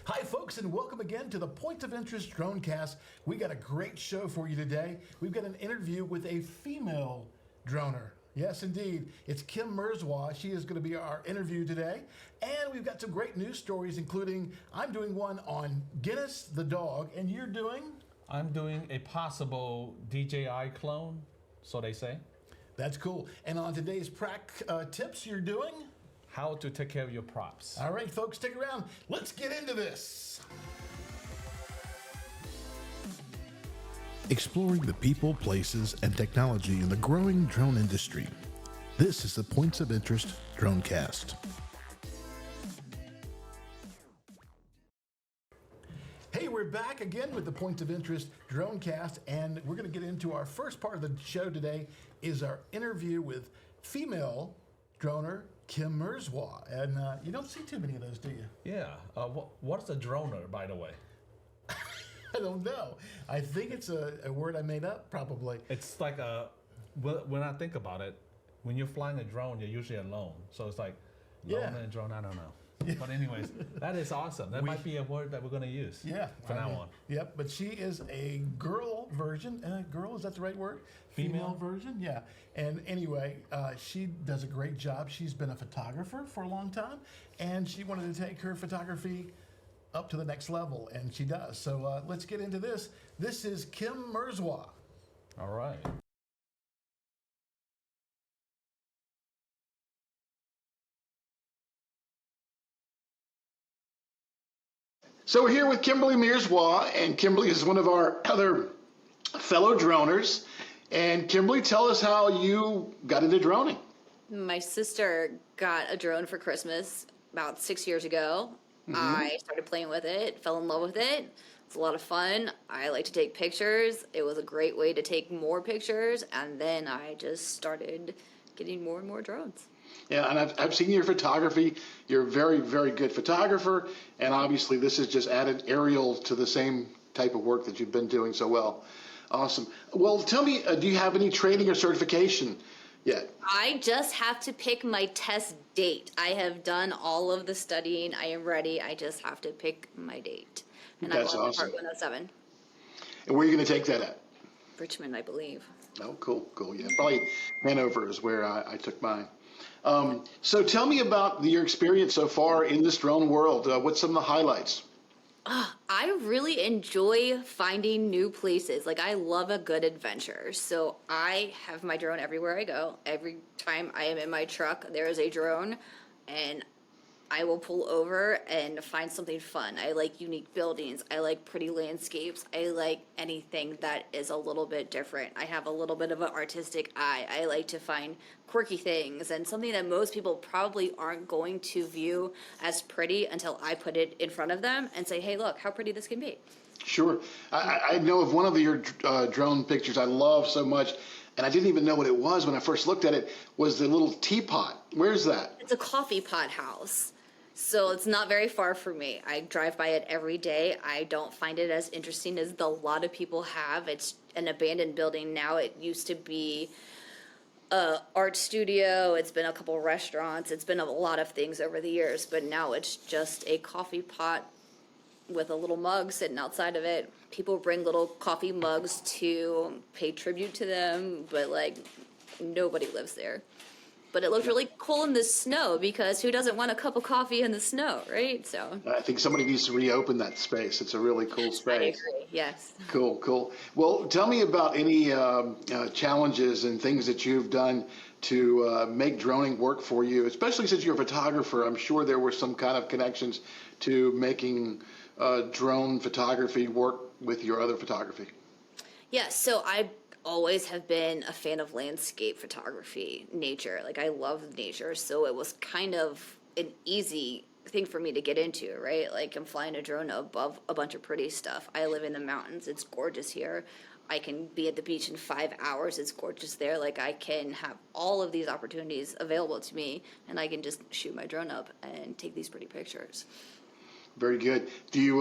Hi, folks, and welcome again to the Point of Interest DroneCast. We got a great show for you today. We've got an interview with a female droner. Yes, indeed. It's Kim Mierzwa. She is going to be our interview today. And we've got some great news stories, including I'm doing one on Guinness the dog, and you're doing? I'm doing a possible DJI clone, so they say. That's cool. And on today's Prak tips, you're doing? How to take care of your props. All right, folks, stick around. Let's get into this. Exploring the people, places, and technology in the growing drone industry. This is the Points of Interest DroneCast. Hey, we're back again with the Points of Interest DroneCast, and we're going to get into our first part of the show today is our interview with female droner Kim Mierzwa. And you don't see too many of those, do you? Yeah. What's a droner, by the way? I don't know. I think it's a word I made up, probably. It's like when I think about it, when you're flying a drone, you're usually alone. So it's like, alone and drone, I don't know. Yeah. But anyways, that is awesome. That might be a word that we're going to use from now on. Yep, but she is a girl version. Girl, is that the right word? Female version, yeah. And anyway, she does a great job. She's been a photographer for a long time, and she wanted to take her photography up to the next level, and she does. So let's get into this. This is Kim Mierzwa. All right. So we're here with Kimberly Mierzwa, and Kimberly is one of our other fellow droners. And Kimberly, tell us how you got into droning. My sister got a drone for Christmas about 6 years ago. I started playing with it, fell in love with it. It's a lot of fun. I like to take pictures. It was a great way to take more pictures, and then I just started getting more and more drones. Yeah, and I've seen your photography. You're a very, very good photographer, and obviously this has just added aerial to the same type of work that you've been doing so well. Awesome. Well, tell me, do you have any training or certification yet? I just have to pick my test date. I have done all of the studying. I am ready. I just have to pick my date. And That's I'm on awesome. Part 107. And where are you going to take that at? Richmond, I believe. Oh, cool, cool. Yeah, probably Hanover is where I took mine. So tell me about your experience so far in this drone world. What's some of the highlights? I really enjoy finding new places. Like, I love a good adventure. So I have my drone everywhere I go. Every time I am in my truck, there is a drone, and I will pull over and find something fun. I like unique buildings. I like pretty landscapes. I like anything that is a little bit different. I have a little bit of an artistic eye. I like to find quirky things and something that most people probably aren't going to view as pretty until I put it in front of them and say, hey, look how pretty this can be. Sure. I know of one of your drone pictures I love so much, and I didn't even know what it was when I first looked at it, was the little teapot. Where's that? It's a coffee pot house. So it's not very far from me. I drive by it every day. I don't find it as interesting as a lot of people have. It's an abandoned building now. It used to be an art studio. It's been a couple restaurants. It's been a lot of things over the years, but now it's just a coffee pot with a little mug sitting outside of it. People bring little coffee mugs to pay tribute to them, but like nobody lives there. But it looked really cool in the snow, because who doesn't want a cup of coffee in the snow, right? So I think somebody needs to reopen that space. It's a really cool space. I agree, yes. Cool, cool. Well, tell me about any challenges and things that you've done to make droning work for you, especially since you're a photographer. I'm sure there were some kind of connections to making drone photography work with your other photography. Yeah, so I always have been a fan of landscape photography, nature. Like, I love nature, so it was kind of an easy thing for me to get into, right? Like, I'm flying a drone above a bunch of pretty stuff. I live in the mountains. It's gorgeous here. I can be at the beach in 5 hours. It's gorgeous there. Like, I can have all of these opportunities available to me, and I can just shoot my drone up and take these pretty pictures. Very good. Do you,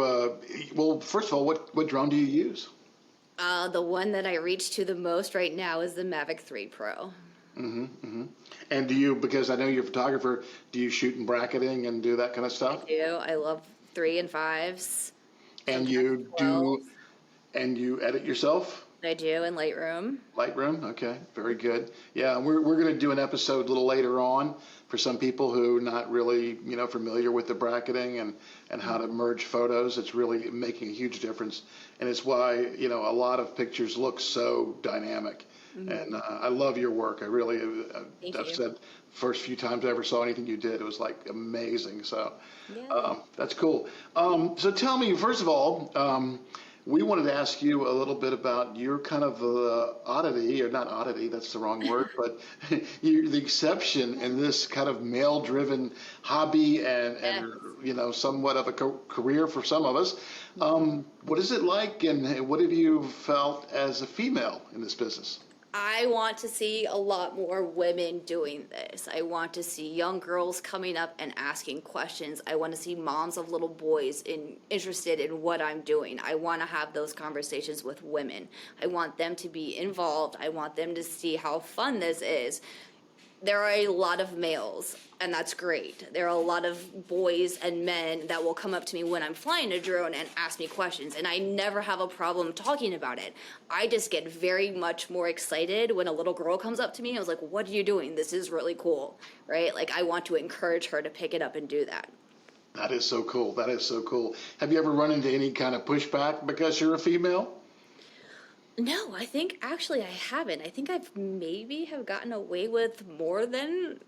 well, first of all, what drone do you use? The one that I reach to the most right now is the Mavic 3 Pro. And do you, because I know you're a photographer, do you shoot in bracketing and do that kind of stuff? I do. I love 3 and 5s. And you edit yourself? I do in Lightroom. Lightroom, okay, very good. Yeah, we're going to do an episode a little later on for some people who are not really familiar with the bracketing and how to merge photos. It's really making a huge difference, and it's why a lot of pictures look so dynamic. And I love your work. I really, I've said first few times I ever saw anything you did, it was like amazing. So that's cool. So tell me, first of all. We wanted to ask you a little bit about your kind of oddity, or not oddity, that's the wrong word, but you're the exception in this kind of male-driven hobby and somewhat of a career for some of us. What is it like, and what have you felt as a female in this business? I want to see a lot more women doing this. I want to see young girls coming up and asking questions. I want to see moms of little boys interested in what I'm doing. I want to have those conversations with women. I want them to be involved. I want them to see how fun this is. There are a lot of males, and that's great. There are a lot of boys and men that will come up to me when I'm flying a drone and ask me questions, and I never have a problem talking about it. I just get very much more excited when a little girl comes up to me and I was like, what are you doing? This is really cool, right? Like, I want to encourage her to pick it up and do that. That is so cool. That is so cool. Have you ever run into any kind of pushback because you're a female? No, I think actually I haven't. I think I've maybe have gotten away with more than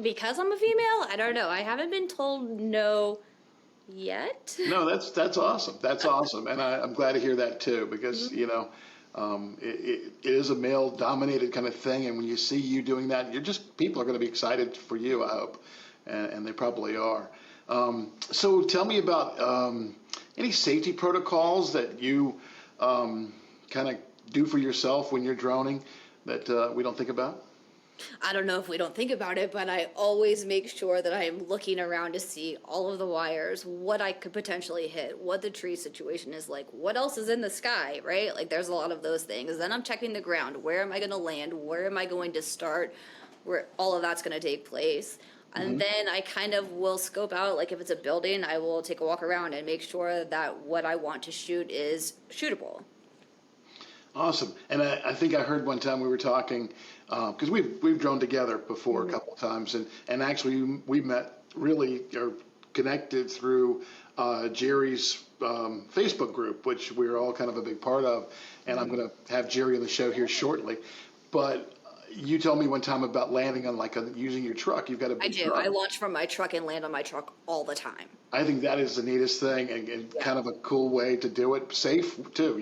because I'm a female. I don't know. I haven't been told no yet. No, that's awesome. That's awesome, and I'm glad to hear that too, because it is a male-dominated kind of thing, and when you see you doing that, people are going to be excited for you, I hope, and they probably are. So tell me about any safety protocols that you kind of do for yourself when you're droning that we don't think about? I don't know if we don't think about it, but I always make sure that I am looking around to see all of the wires, what I could potentially hit, what the tree situation is like, what else is in the sky, right? Like, there's a lot of those things. Then I'm checking the ground. Where am I going to land? Where am I going to start? Where all of that's going to take place. And then I kind of will scope out, like if it's a building, I will take a walk around and make sure that what I want to shoot is shootable. Awesome. And I think I heard one time we were talking, because we've droned together before a couple of times, and actually we met really or connected through Jerry's Facebook group, which we're all kind of a big part of, and I'm going to have Jerry on the show here shortly. But you told me one time about landing on using your truck. You've got a big I do. truck. I launch from my truck and land on my truck all the time. I think that is the neatest thing, and kind of a cool way to do it. Safe too,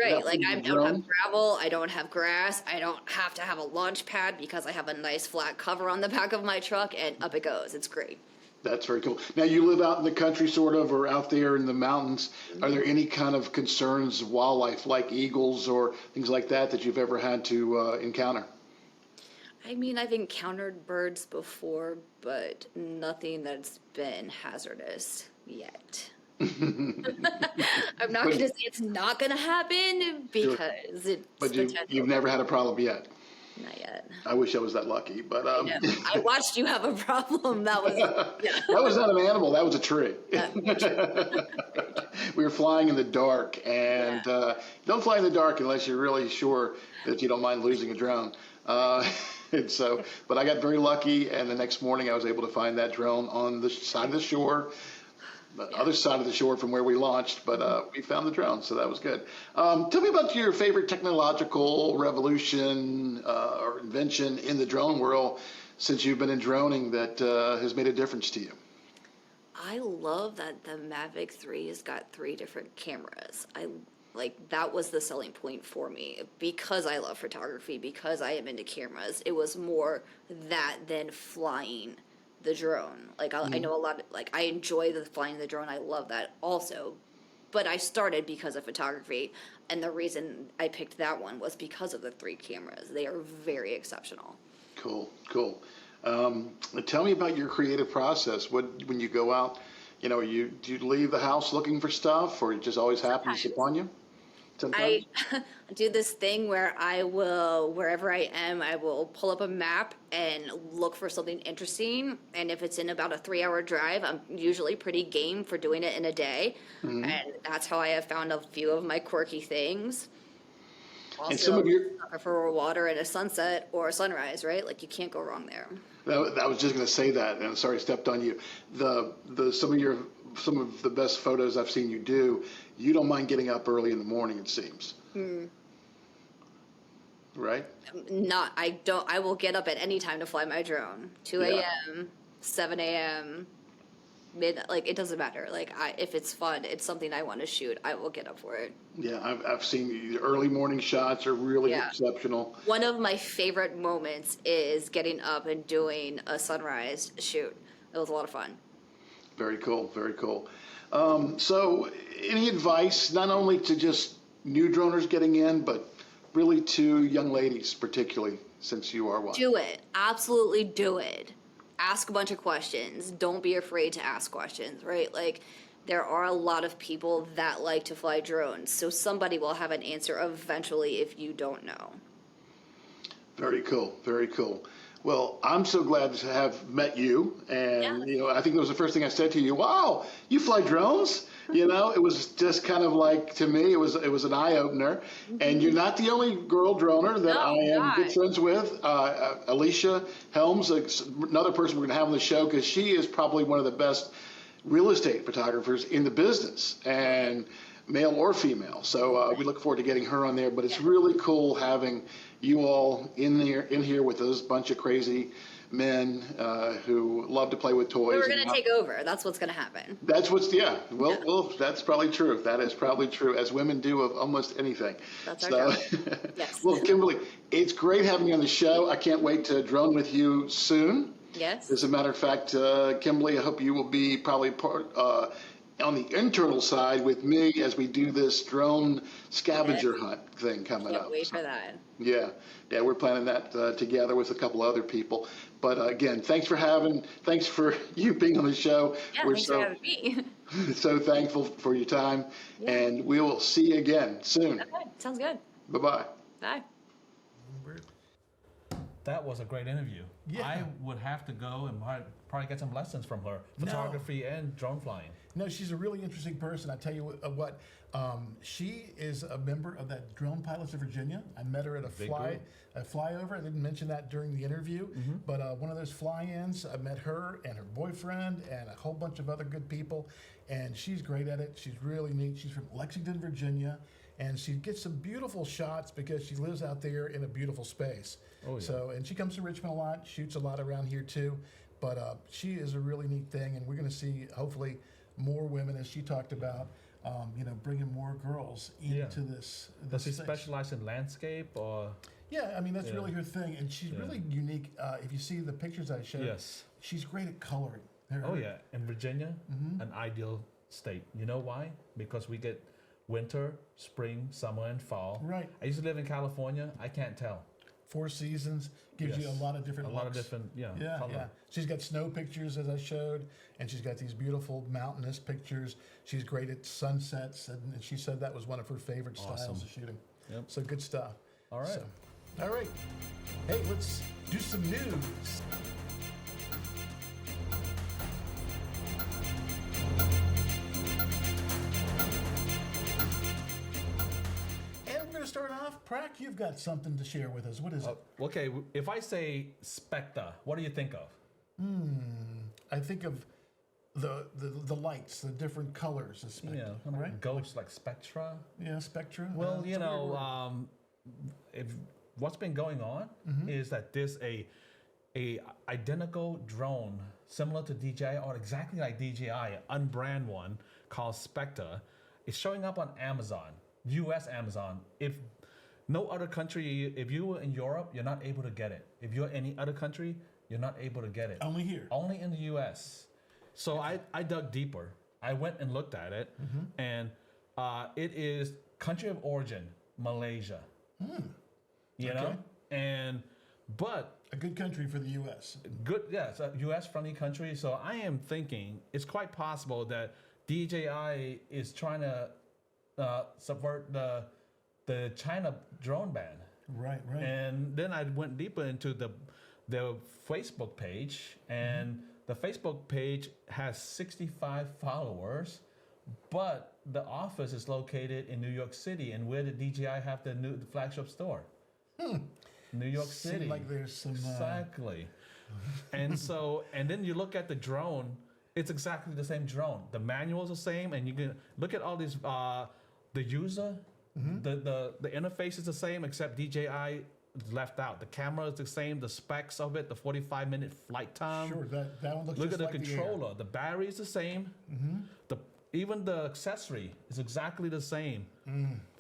Right. Like, I don't have gravel. I don't have grass. I don't have to have a launch pad because I have a nice flat cover on the back of my truck, and up it goes. It's great. That's very cool. Now, you live out in the country, sort of, or out there in the mountains. Are there any kind of concerns, wildlife, like eagles or things like that you've ever had to encounter? I mean, I've encountered birds before, but nothing that's been hazardous yet. I'm not going to say it's not going to happen because it's But you've never had a problem yet? Not yet. I wish I was that lucky, but I watched you have a problem. That was that was not an animal. That was a tree. We were flying in the dark, and don't fly in the dark unless you're really sure that you don't mind losing a drone. And so, but I got very lucky, and the next morning I was able to find that drone on the side of the shore, the other side of the shore from where we launched, but we found the drone, so that was good. Tell me about your favorite technological revolution or invention in the drone world since you've been in droning that has made a difference to you. I love that the Mavic 3 has got 3 different cameras. That was the selling point for me because I love photography, because I am into cameras. It was more that than flying the drone. I know a lot of, I enjoy the flying the drone. I love that also. But I started because of photography, and the reason I picked that one was because of the 3 cameras. They are very exceptional. Cool. Tell me about your creative process. When you go out, do you leave the house looking for stuff, or it just always happens upon you? sometimes? I do this thing where I will, wherever I am, I will pull up a map and look for something interesting. And if it's in about a 3-hour drive, I'm usually pretty game for doing it in a day. And that's how I have found a few of my quirky things. Also, And some of your, for water and a sunset or a sunrise, right? Like you can't go wrong there. I was just going to say that, and I'm sorry I stepped on you. Some of the best photos I've seen you do, you don't mind getting up early in the morning, it seems. Right? I will get up at any time to fly my drone. 2 a.m., 7 a.m., like it doesn't matter. Like if it's fun, it's something I want to shoot, I will get up for it. Yeah, I've seen the early morning shots are really exceptional. One of my favorite moments is getting up and doing a sunrise shoot. It was a lot of fun. Very cool, very cool. So any advice, not only to just new droners getting in, but really to young ladies particularly, since you are one? Do it. Absolutely do it. Ask a bunch of questions. Don't be afraid to ask questions, right? Like, there are a lot of people that like to fly drones, so somebody will have an answer eventually if you don't know. Very cool, very cool. Well, I'm so glad to have met you, and I think it was the first thing I said to you. Wow, you fly drones? It was just kind of like, to me, it was an eye opener. And you're not the only girl droner that I am good friends with. Alicia Helms, another person we're going to have on the show, because she is probably one of the best real estate photographers in the business, and male or female. So we look forward to getting her on there. But it's really cool having you all in here with those bunch of crazy men who love to play with toys. We're going to take over. That's what's going to happen. That's well, that's probably true. That is probably true, as women do of almost anything. That's our job. Yes. Well, Kimberly, it's great having you on the show. I can't wait to drone with you soon. Yes. As a matter of fact, Kimberly, I hope you will be probably part on the internal side with me as we do this drone scavenger hunt thing coming up. Can't wait for that. Yeah, we're planning that together with a couple other people. But again, thanks for you being on the show. Yeah, thanks for having me. So thankful for your time, and we will see you again soon. Okay, sounds good. Bye-bye. Bye. That was a great interview. Yeah. I would have to go and probably get some lessons from her, photography and drone flying. No, she's a really interesting person. I tell you what, she is a member of that Drone Pilots of Virginia. I met her at a flyover. I didn't mention that during the interview, but one of those fly-ins, I met her and her boyfriend and a whole bunch of other good people, and she's great at it. She's really neat. She's from Lexington, Virginia, and she gets some beautiful shots because she lives out there in a beautiful space. Oh, yeah. So, and she comes to Richmond a lot, shoots a lot around here too, but she is a really neat thing, and we're going to see, hopefully, more women, as she talked about, bringing more girls into this. Does she specialize in landscape or? Yeah, I mean, that's really her thing, and she's really unique. If you see the pictures I showed, she's great at coloring. In Virginia, an ideal state. You know why? Because we get winter, spring, summer, and fall. Right. I used to live in California. I can't tell. 4 seasons gives you a lot of different looks. A lot of different, color. Yeah. She's got snow pictures, as I showed, and she's got these beautiful mountainous pictures. She's great at sunsets, and she said that was one of her favorite styles of shooting. Yep. So good stuff. All right. All right. Hey, let's do some news. Start off, Prak, you've got something to share with us. What is it? Okay, if I say Spectre, what do you think of? I think of the lights, the different colors of Spectre, right? Ghosts like Spectra. Yeah, Spectra. Well, if what's been going on is that there's a identical drone similar to DJI or exactly like DJI, an unbranded one called Spectre. It's showing up on Amazon. U.S. Amazon. If no other country, if you were in Europe, you're not able to get it. If you're any other country, you're not able to get it. Only here. Only in the U.S. So I dug deeper. I went and looked at it, and it is country of origin, Malaysia. You know, but a good country for the U.S. Good, it's a U.S. friendly country. So I am thinking it's quite possible that DJI is trying to subvert the China drone ban. Right. And then I went deeper into the Facebook page, and the Facebook page has 65 followers, but the office is located in New York City, and where did DJI have the flagship store? New York City. Seems like there's some exactly. And then you look at the drone, it's exactly the same drone. The manual is the same, and you can look at all these the user, the interface is the same, except DJI is left out. The camera is the same, the specs of it, the 45-minute flight time. Sure, that one looks look just at the like controller. The battery is the same. Even the accessory is exactly the same.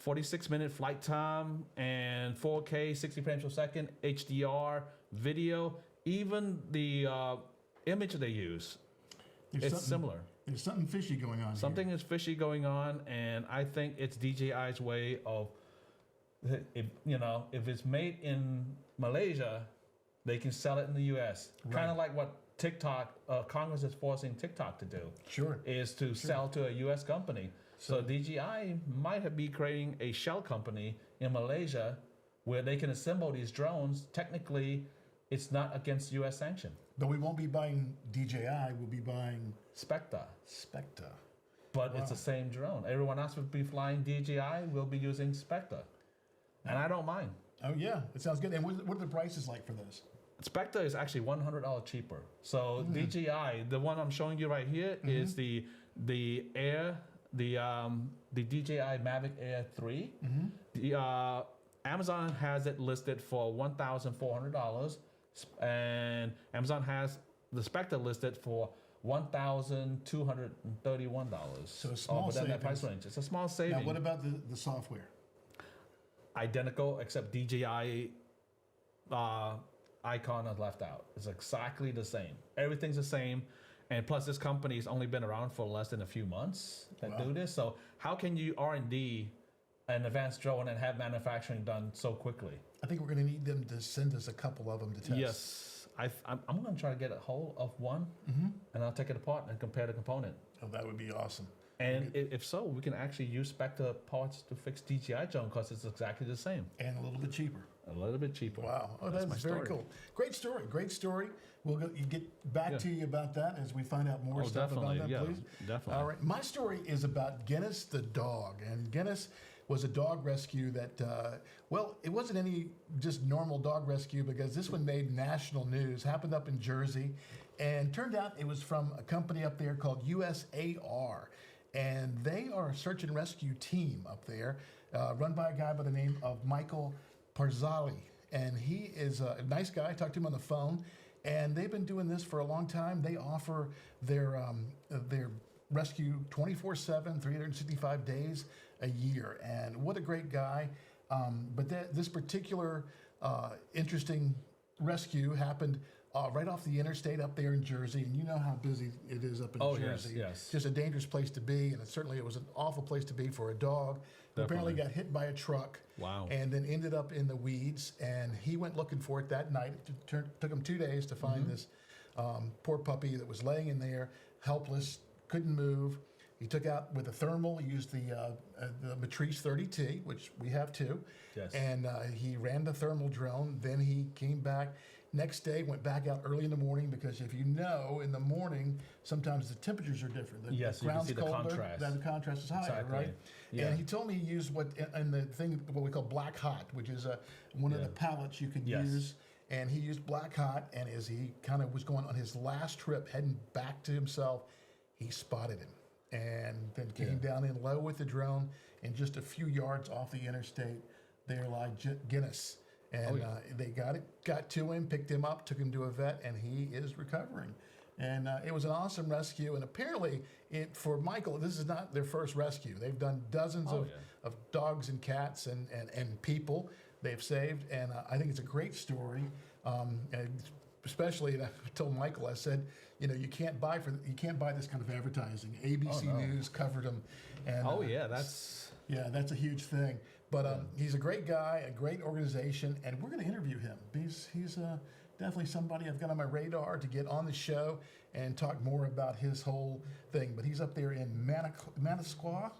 46-minute flight time and 4K, 60 frames per second, HDR, video. Even the image they use, it's similar. There's something fishy going on. Something is fishy going on, and I think it's DJI's way of, if it's made in Malaysia, they can sell it in the U.S. Kind of like what TikTok, Congress is forcing TikTok to do. Sure. Is to sell to a U.S. company. So DJI might be creating a shell company in Malaysia where they can assemble these drones. Technically, it's not against U.S. sanction. But we won't be buying DJI. We'll be buying Spectre. But Wow. it's the same drone. Everyone else would be flying DJI. We'll be using Spectre. And I don't mind. Oh, yeah. It sounds good. And what are the prices like for this? Spectre is actually $100 cheaper. So DJI, the one I'm showing you right here, is the Air, the DJI Mavic Air 3. The Amazon has it listed for $1,400, and Amazon has the Spectre listed for $1,231. So a small within that savings. price range. It's a small saving. Now, what about the software? Identical, except DJI icon is left out. It's exactly the same. Everything's the same. And plus, this company's only been around for less than a few months that do this. So how can you R&D an advanced drone and have manufacturing done so quickly? I think we're going to need them to send us a couple of them to test. Yes. I'm going to try to get a hold of one, and I'll take it apart and compare the component. Oh, that would be awesome. And if so, we can actually use Spectre parts to fix DJI drone because it's exactly the same. And a little bit cheaper. A little bit cheaper. Wow. Oh, that's my very story. cool. Great story. We'll get back to you about that as we find out more stuff about that, please. Definitely. All right. My story is about Guinness the dog. And Guinness was a dog rescue that, it wasn't any just normal dog rescue because this one made national news, happened up in Jersey, and turned out it was from a company up there called USAR. And they are a search and rescue team up there, run by a guy by the name of Michael Parziale. And he is a nice guy. I talked to him on the phone. And they've been doing this for a long time. They offer their rescue 24/7, 365 days a year. And what a great guy. But this particular interesting rescue happened right off the interstate up there in Jersey, and you know how busy it is up in Jersey. Yes. Just a dangerous place to be, and it was an awful place to be for a dog who apparently got hit by a truck. Wow. And then ended up in the weeds, and he went looking for it that night. It took him 2 days to find this poor puppy that was laying in there, helpless, couldn't move. He took out with a thermal. He used the Matrice 30T, which we have too. Yes. And he ran the thermal drone. Then he came back. Next day, went back out early in the morning because if you know, in the morning, sometimes the temperatures are different. The Yes, you can ground's see the colder, contrast. then the contrast is higher, Exactly. right? Yeah. And he told me he used what we call black hot, which is one of the pallets you could use. And he used black hot, and as he kind of was going on his last trip, heading back to himself, he spotted him. And then came down in low with the drone, and just a few yards off the interstate, there lied Guinness. And they got to him, picked him up, took him to a vet, and he is recovering. And it was an awesome rescue. And apparently, for Michael, this is not their first rescue. They've done dozens of dogs and cats and people they've saved. And I think it's a great story. And especially, and I told Michael, I said, you can't buy this kind of advertising. ABC News covered him. And, that's a huge thing. But he's a great guy, a great organization, and we're going to interview him. He's definitely somebody I've got on my radar to get on the show and talk more about his whole thing. But he's up there in Manasquan,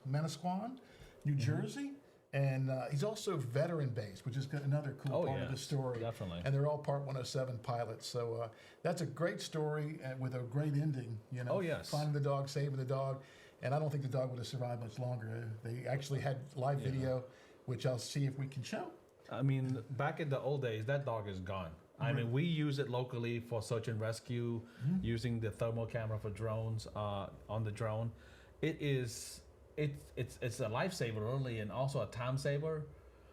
New Jersey, And he's also veteran-based, which is another cool part of the story. Definitely. And they're all Part 107 pilots. So that's a great story with a great ending. You know, finding the dog, saving the dog. And I don't think the dog would have survived much longer. They actually had live video, which I'll see if we can show. I mean, back in the old days, that dog is gone. I mean, we use it locally for search and rescue, using the thermal camera for drones on the drone. It's a lifesaver really, and also a time saver.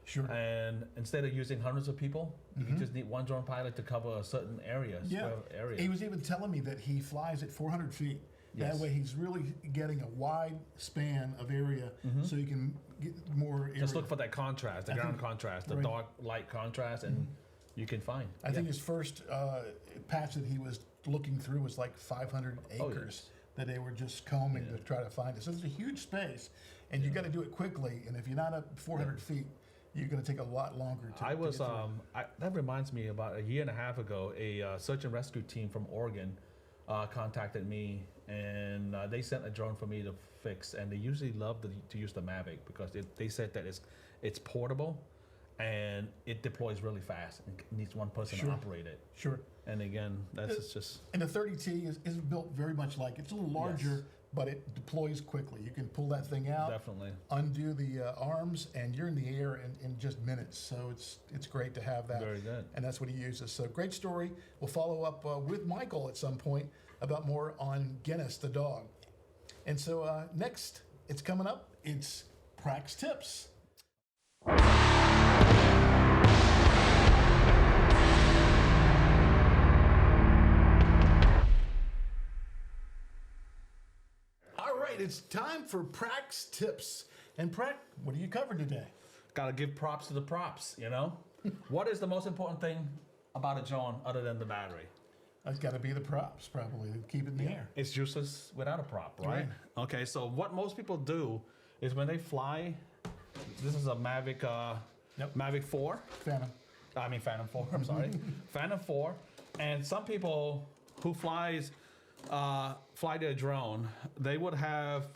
Sure. And instead of using hundreds of people, you just need one drone pilot to cover a certain area. He was even telling me that he flies at 400 feet. That way he's really getting a wide span of area so you can get more area. Just look for that contrast, the ground contrast, the dark light contrast, and you can find. I think his first patch that he was looking through was like 500 acres that they were just combing to try to find it. So it's a huge space, and you got to do it quickly. And if you're not up 400 feet, you're going to take a lot longer to that reminds me, about a year and a half ago, a search and rescue team from Oregon contacted me, and they sent a drone for me to fix. And they usually love to use the Mavic because they said that it's portable and it deploys really fast and needs one person to operate it. Sure. And again, that's just... And the 30T is built very much like, it's a little larger, but it deploys quickly. You can pull that thing out, undo the arms, and you're in the air in just minutes. So it's great to have that. Very good. And that's what he uses. So great story. We'll follow up with Michael at some point about more on Guinness, the dog. And so next, it's coming up. It's Prak's Tips. It's time for Prak's Tips. And Prak, what are you covering today? Gotta give props to the props, you know? What is the most important thing about a drone other than the battery? It's got to be the props, probably, to keep it in the air. It's useless without a prop, right? Okay, so what most people do is when they fly, this is a Mavic, Mavic 4. Phantom 4, I'm sorry. Phantom 4. And some people who fly their drone, they would have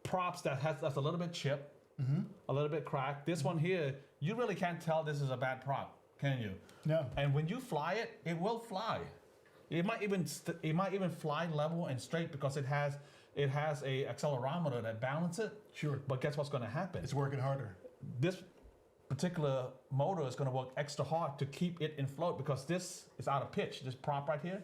props that's a little bit chipped, a little bit cracked. This one here, you really can't tell this is a bad prop, can you? No. And when you fly it, it will fly. It might even fly level and straight because it has a accelerometer that balances it. Sure. But guess what's going to happen? It's working harder. This particular motor is going to work extra hard to keep it in float because this is out of pitch. This prop right here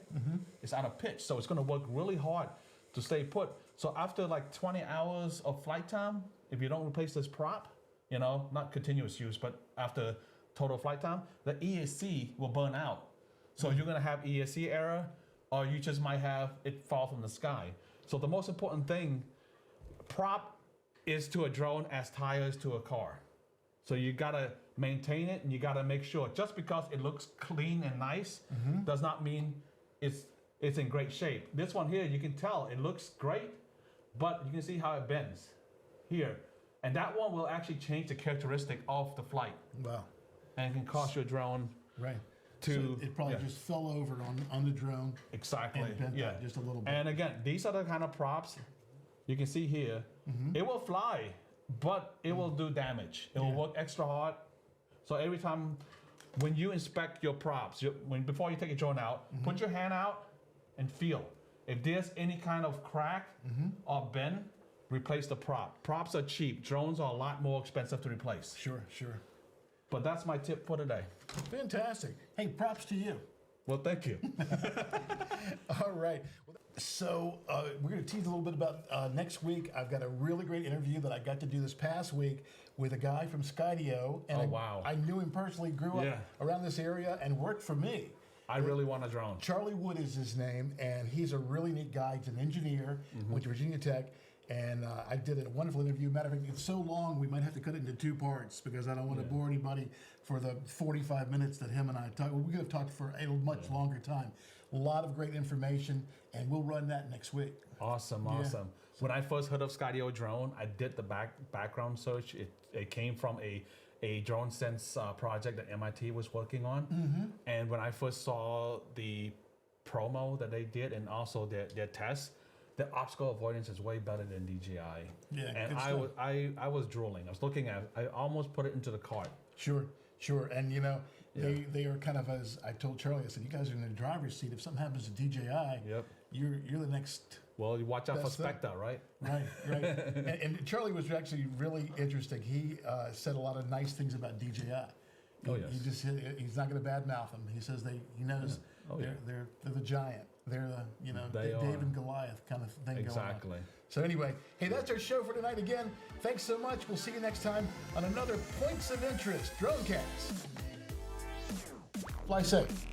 is out of pitch. So it's going to work really hard to stay put. So after like 20 hours of flight time, if you don't replace this prop, you know, not continuous use, but after total flight time, the ESC will burn out. So you're going to have ESC error, or you just might have it fall from the sky. So the most important thing, prop is to a drone as tires to a car. So you gotta maintain it, and you gotta make sure. Just because it looks clean and nice does not mean it's in great shape. This one here, you can tell it looks great, but you can see how it bends here, and that one will actually change the characteristic of the flight. Wow. And it can cost your drone So it probably just fell over on the drone. Exactly. And bent that just a little bit. And again, these are the kind of props you can see here. It will fly, but it will do damage. It will work extra hard. So every time when you inspect your props, before you take your drone out, put your hand out and feel. If there's any kind of crack or bend, replace the prop. Props are cheap. Drones are a lot more expensive to replace. Sure. But that's my tip for today. Fantastic. Hey, props to you. Well, thank you. All right. So we're going to tease a little bit about next week. I've got a really great interview that I got to do this past week with a guy from Skydio. And I knew him personally, grew up around this area, and worked for me. I really want a drone. Charlie Wood is his name, and he's a really neat guy. He's an engineer, went to Virginia Tech. And I did a wonderful interview. Matter of fact, it's so long, we might have to cut it into 2 parts because I don't want to bore anybody for the 45 minutes that him and I talked. We could have talked for a much longer time. A lot of great information, and we'll run that next week. Awesome. When I first heard of Skydio drone, I did the background search. It came from a drone sense project that MIT was working on. And when I first saw the promo that they did and also their tests, the obstacle avoidance is way better than DJI. Yeah, and I was drooling. I was looking at it. I almost put it into the cart. Sure. And they are kind of, as I told Charlie, I said, you guys are in the driver's seat. If something happens to DJI, you're the next. Well, you watch out for Spectre, right? Right. and Charlie was actually really interesting. He said a lot of nice things about DJI. Oh yes. He's not going to badmouth them. He says he knows they're the giant. They're the David and Goliath kind of thing going on. Exactly. So anyway, hey, that's our show for tonight again. Thanks so much. We'll see you next time on another Points of Interest DroneCast. Fly safe.